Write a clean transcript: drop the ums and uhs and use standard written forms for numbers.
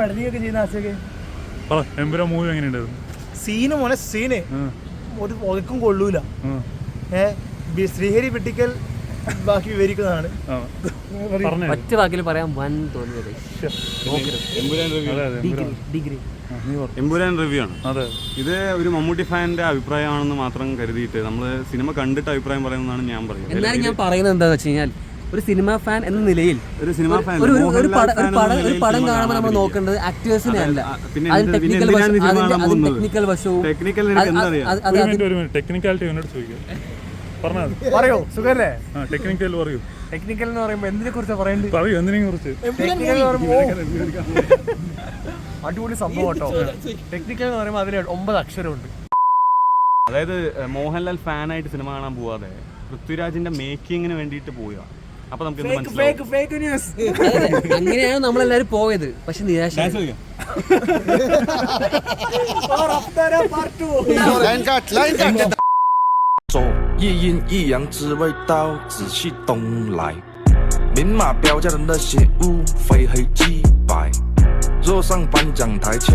പഠിക്കുകയൊക്കെ ചെയ്യുന്ന ആശയൊക്കെ എമ്പുരാൻ മൂവി എങ്ങനെയുണ്ടായിരുന്നു? സീന് മോനെ സീന് ഒരു ഒതുക്കും കൊള്ളൂല. ശ്രീഹരി വെട്ടിക്കൽ ബാക്കി വിവരിക്കുന്നതാണ്. ഒറ്റ വാക്കിൽ പറയാൻ വൻ തോന്നിയത് എമ്പുരാൻ റിവ്യൂ ആണ്. അതെ, ഇത് ഒരു മമ്മൂട്ടി ഫാനിന്റെ അഭിപ്രായമാണെന്ന് മാത്രം കരുതിയിട്ട് നമ്മൾ സിനിമ കണ്ടിട്ട് അഭിപ്രായം പറയുന്നതാണ് ഞാൻ പറയുന്നത്. എന്നാലും ഞാൻ പറയുന്നത് എന്താണെന്ന് വെച്ച് കഴിഞ്ഞാൽ ഒരു സിനിമ ഫാൻ എന്ന നിലയിൽ ഒരു സിനിമ ഫാൻ ഒരു പടം കാണുമ്പോൾ നമ്മൾ നോക്കേണ്ടത് ആക്ടേഴ്സിനെ അല്ല, ടെക്നിക്കൽ വശവും. പറയോ സുഖല്ലേ? ടെക്നിക്കൽ പറയൂ. ടെക്നിക്കൽ എന്ന് പറയുമ്പോൾ എന്തിനെ കുറിച്ച് പറയേണ്ടത്? പറയൂ, എന്തിനെ കുറിച്ച്? അടിപൊളി സംഭവം കേട്ടോ. ടെക്നിക്കൽ എന്ന് പറയുമ്പോൾ അതിൽ 9 അക്ഷരമുണ്ട്. അതായത് മോഹൻലാൽ ഫാനായിട്ട് സിനിമ കാണാൻ പോവാതെ പൃഥ്വിരാജിന്റെ മേക്കിങ്ങിന് വേണ്ടിയിട്ട് പോവുക. അപ്പൊ നമുക്ക് അങ്ങനെയാണ് നമ്മളെല്ലാരും പോയത്. പക്ഷെ നിരാശ. 走一阴一阳之谓道，仔细东来。明码标价的那些物，非黑即白。若上颁奖台前。